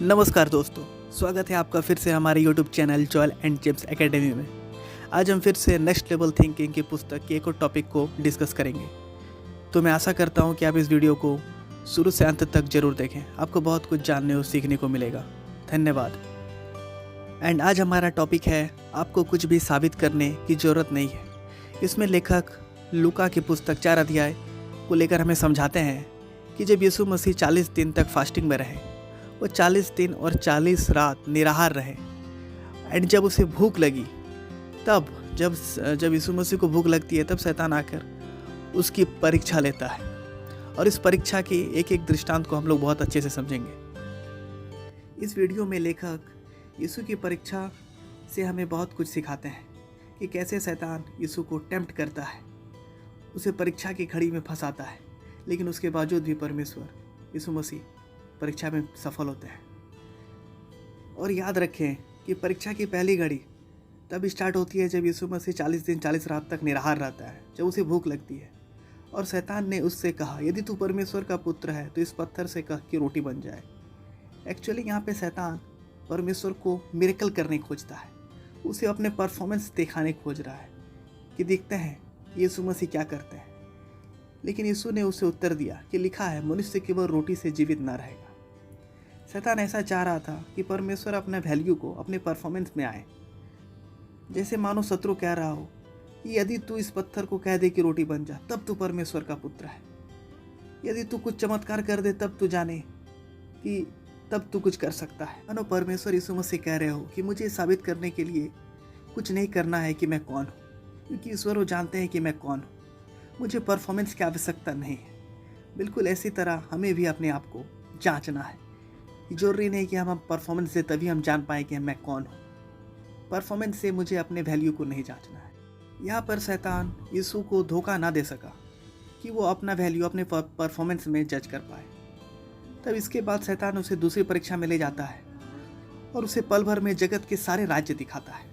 नमस्कार दोस्तों, स्वागत है आपका फिर से हमारे YouTube channel Joel and James academy में। आज हम फिर से नेक्स्ट लेवल थिंकिंग की पुस्तक के एक और टॉपिक को डिस्कस करेंगे। तो मैं आशा करता हूं कि आप इस वीडियो को शुरू से अंत तक जरूर देखें, आपको बहुत कुछ जानने और सीखने को मिलेगा। धन्यवाद। एंड आज हमारा टॉपिक है आपको कुछ भी साबित करने की ज़रूरत नहीं है। इसमें लेखक लूका की पुस्तक 4 अध्याय को लेकर हमें समझाते हैं कि जब यीशु मसीह 40 दिन तक फास्टिंग में रहे, वो 40 दिन और 40 रात निराहार रहे। एंड जब उसे भूख लगी, तब जब यीशु मसीह को भूख लगती है, तब शैतान आकर उसकी परीक्षा लेता है। और इस परीक्षा की एक एक दृष्टांत को हम लोग बहुत अच्छे से समझेंगे। इस वीडियो में लेखक यीशु की परीक्षा से हमें बहुत कुछ सिखाते हैं कि कैसे शैतान यीशु को टेम्प्ट करता है, उसे परीक्षा की घड़ी में फंसाता है, लेकिन उसके बावजूद भी परमेश्वर यीशु मसीह परीक्षा में सफल होते हैं। और याद रखें कि परीक्षा की पहली घड़ी तब स्टार्ट होती है जब यीशु मसीह 40 दिन 40 रात तक निराहार रहता है, जब उसे भूख लगती है। और शैतान ने उससे कहा, यदि तू परमेश्वर का पुत्र है तो इस पत्थर से कह कि रोटी बन जाए। एक्चुअली यहाँ पे शैतान परमेश्वर को मिरेकल करने खोजता है, उसे अपने परफॉर्मेंस दिखाने खोज रहा है कि देखते हैं यीशु मसीह क्या करते हैं। लेकिन यीशु ने उसे उत्तर दिया कि लिखा है, मनुष्य केवल रोटी से जीवित ना रहेगा। शैतान ऐसा चाह रहा था कि परमेश्वर अपने वैल्यू को अपने परफॉर्मेंस में आए, जैसे मानो शत्रु कह रहा हो कि यदि तू इस पत्थर को कह दे कि रोटी बन जा, तब तू परमेश्वर का पुत्र है। यदि तू कुछ चमत्कार कर दे, तब तू जाने कि तब तू कुछ कर सकता है। मानो परमेश्वर यीशु मसीह कह रहे हो कि मुझे साबित करने के लिए कुछ नहीं करना है कि मैं कौन हूँ, क्योंकि ईश्वर वो जानते हैं कि मैं कौन हूँ। मुझे परफॉर्मेंस की आवश्यकता नहीं है। बिल्कुल ऐसी तरह हमें भी अपने आप को जांचना है। जरूरी नहीं कि हम परफॉर्मेंस से तभी हम जान पाए कि मैं कौन हूँ। परफॉर्मेंस से मुझे अपने वैल्यू को नहीं जांचना है। यहाँ पर शैतान यीशु को धोखा ना दे सका कि वो अपना वैल्यू अपने परफॉर्मेंस में जज कर पाए। तब इसके बाद शैतान उसे दूसरी परीक्षा में ले जाता है और उसे पल भर में जगत के सारे राज्य दिखाता है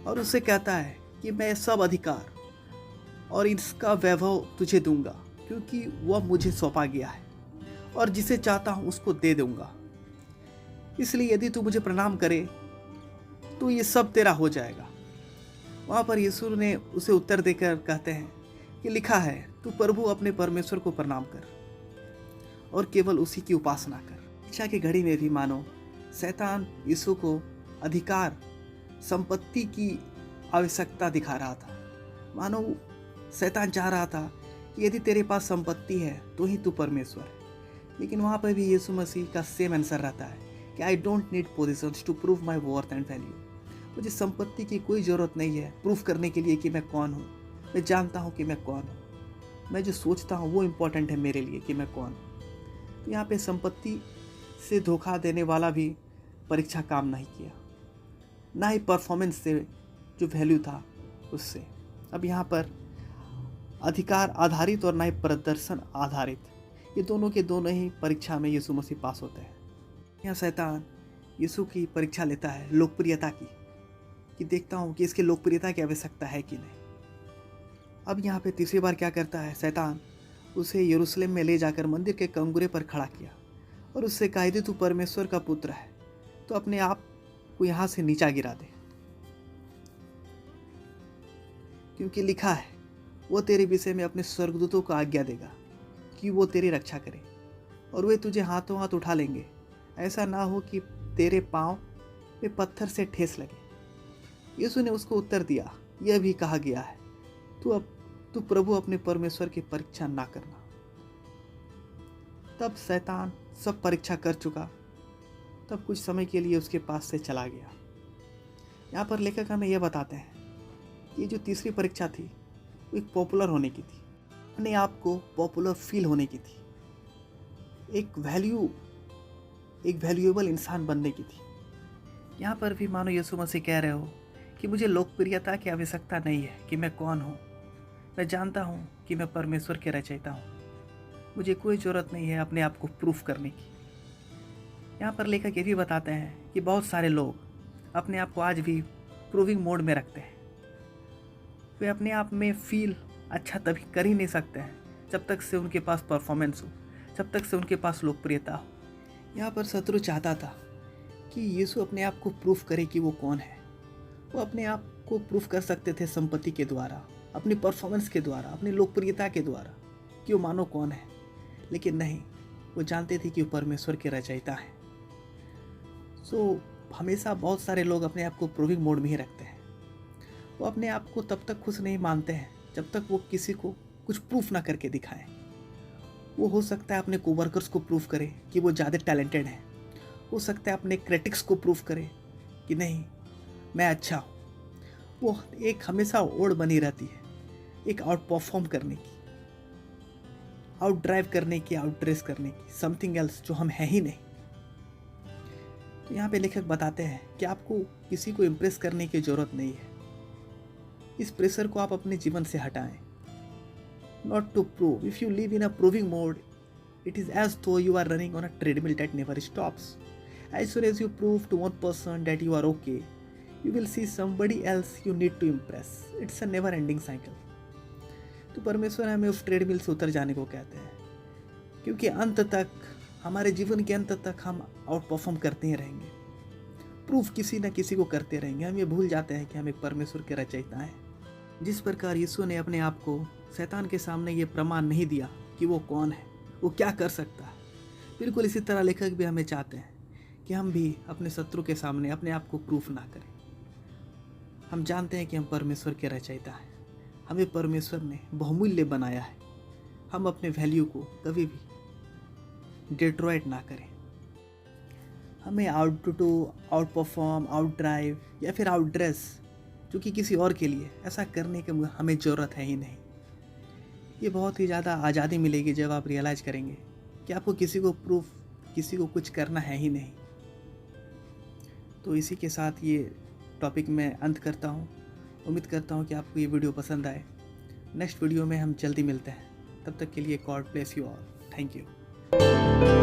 और उससे कहता है कि मैं सब अधिकार और इसका वैभव तुझे दूंगा, क्योंकि वह मुझे सौंपा गया है और जिसे चाहता हूं उसको दे दूंगा। इसलिए यदि तू मुझे प्रणाम करे तो ये सब तेरा हो जाएगा। वहां पर यीशु ने उसे उत्तर देकर कहते हैं कि लिखा है, तू प्रभु अपने परमेश्वर को प्रणाम कर और केवल उसी की उपासना कर। परीक्षा की घड़ी में भी मानो शैतान यीशु को अधिकार, संपत्ति की आवश्यकता दिखा रहा था। मानो शैतान चाह रहा था कि यदि तेरे पास संपत्ति है तो ही तू परमेश्वर है। लेकिन वहाँ पर भी यीशु मसीह का सेम आंसर रहता है कि I don't need positions to prove my worth and value. मुझे संपत्ति की कोई ज़रूरत नहीं है प्रूफ करने के लिए कि मैं कौन हूँ। मैं जानता हूँ कि मैं कौन हूँ। मैं जो सोचता हूँ वो इम्पोर्टेंट है मेरे लिए कि मैं कौन हूँ। तो यहाँ पे संपत्ति से धोखा देने वाला भी परीक्षा काम नहीं किया, ना ही परफॉर्मेंस से जो वैल्यू था उससे। अब यहाँ पर अधिकार आधारित और ना ही प्रदर्शन आधारित, ये दोनों के दोनों ही परीक्षा में यीशु मसीह पास होते हैं। यहाँ शैतान यीशु की परीक्षा लेता है लोकप्रियता की, कि देखता हूँ कि इसके लोकप्रियता की आवश्यकता है कि नहीं। अब यहाँ पे तीसरी बार क्या करता है शैतान, उसे यरूशलेम में ले जाकर मंदिर के कंगुरे पर खड़ा किया और उससे कहा, यदि तू परमेश्वर का पुत्र है तो अपने आप को यहाँ से नीचा गिरा दे, क्योंकि लिखा है वो तेरे विषय में अपने स्वर्गदूतों को आज्ञा देगा कि वो तेरी रक्षा करे और वे तुझे हाथों हाथ उठा लेंगे, ऐसा ना हो कि तेरे पाँव पे पत्थर से ठेस लगे। यीशु ने उसको उत्तर दिया, यह भी कहा गया है, तू प्रभु अपने परमेश्वर की परीक्षा ना करना। तब शैतान सब परीक्षा कर चुका, तब कुछ समय के लिए उसके पास से चला गया। यहाँ पर लेखक हमें यह बताते हैं, ये जो तीसरी परीक्षा थी वो एक पॉपुलर होने की थी, अपने आप को पॉपुलर फील होने की थी, एक वैल्यूएबल इंसान बनने की थी। यहाँ पर भी मानो यीशु मसीह कह रहे हो कि मुझे लोकप्रियता की आवश्यकता नहीं है कि मैं कौन हूँ। मैं जानता हूँ कि मैं परमेश्वर के रचयिता हूँ। मुझे कोई ज़रूरत नहीं है अपने आप को प्रूफ करने की। यहाँ पर लेखक ये भी बताते हैं कि बहुत सारे लोग अपने आप को आज भी प्रूविंग मोड में रखते हैं। वे अपने आप में फील अच्छा तभी कर ही नहीं सकते हैं जब तक से उनके पास परफॉर्मेंस हो, जब तक से उनके पास लोकप्रियता हो। यहाँ पर शत्रु चाहता था कि यीशु अपने आप को प्रूफ करे कि वो कौन है। वो अपने आप को प्रूफ कर सकते थे संपत्ति के द्वारा, अपनी परफॉर्मेंस के द्वारा, अपनी लोकप्रियता के द्वारा कि वो मानो कौन है। लेकिन नहीं, वो जानते थे कि वो परमेश्वर के रचयिता है। हमेशा बहुत सारे लोग अपने आप को प्रूविंग मोड में ही रखते हैं। वो अपने आप को तब तक खुश नहीं मानते हैं जब तक वो किसी को कुछ प्रूफ ना करके दिखाएं। वो हो सकता है अपने कोवर्कर्स को प्रूफ करे कि वो ज़्यादा टैलेंटेड है, हो सकता है अपने क्रिटिक्स को प्रूफ करे कि नहीं मैं अच्छा हूँ। वो एक हमेशा ओड़ बनी रहती है एक आउट परफॉर्म करने की, आउट ड्राइव करने की, आउट ड्रेस करने की, समथिंग एल्स जो हम हैं ही नहीं। तो यहाँ पे लेखक बताते हैं कि आपको किसी को इम्प्रेस करने की ज़रूरत नहीं है। इस प्रेशर को आप अपने जीवन से हटाएं। Not to prove. If you live in a proving mode, it is as though you are running on a treadmill that never stops. As soon as you prove to one person that you are okay, you will see somebody else you need to impress. It's a never-ending cycle. तो परमेश्वर हमें उस treadmill से उतर जाने को कहते हैं, क्योंकि अंत तक, हमारे जीवन के अंत तक हम आउट परफॉर्म करते ही रहेंगे, प्रूफ किसी न किसी को करते रहेंगे। हम ये भूल जाते हैं कि हम एक परमेश्वर के रचयिता हैं। जिस प्रकार यीशु ने अपने आप को शैतान के सामने ये प्रमाण नहीं दिया कि वो कौन है, वो क्या कर सकता है, बिल्कुल इसी तरह लेखक भी हमें चाहते हैं कि हम भी अपने शत्रु के सामने अपने आप को प्रूफ ना करें। हम जानते हैं कि हम परमेश्वर के रचयिता हैं, हमें परमेश्वर ने बहुमूल्य बनाया है। हम अपने वैल्यू को कभी भी डिट्रॉयट ना करें। हमें आउट परफॉर्म, आउट ड्राइव या फिर आउट ड्रेस जो कि किसी और के लिए, ऐसा करने की हमें ज़रूरत है ही नहीं। ये बहुत ही ज़्यादा आज़ादी मिलेगी जब आप रियलाइज़ करेंगे कि आपको किसी को प्रूफ, किसी को कुछ करना है ही नहीं। तो इसी के साथ ये टॉपिक मैं अंत करता हूँ। उम्मीद करता हूँ कि आपको ये वीडियो पसंद आए। नेक्स्ट वीडियो में हम जल्दी मिलते हैं। तब तक के लिए God bless you all. Thank you.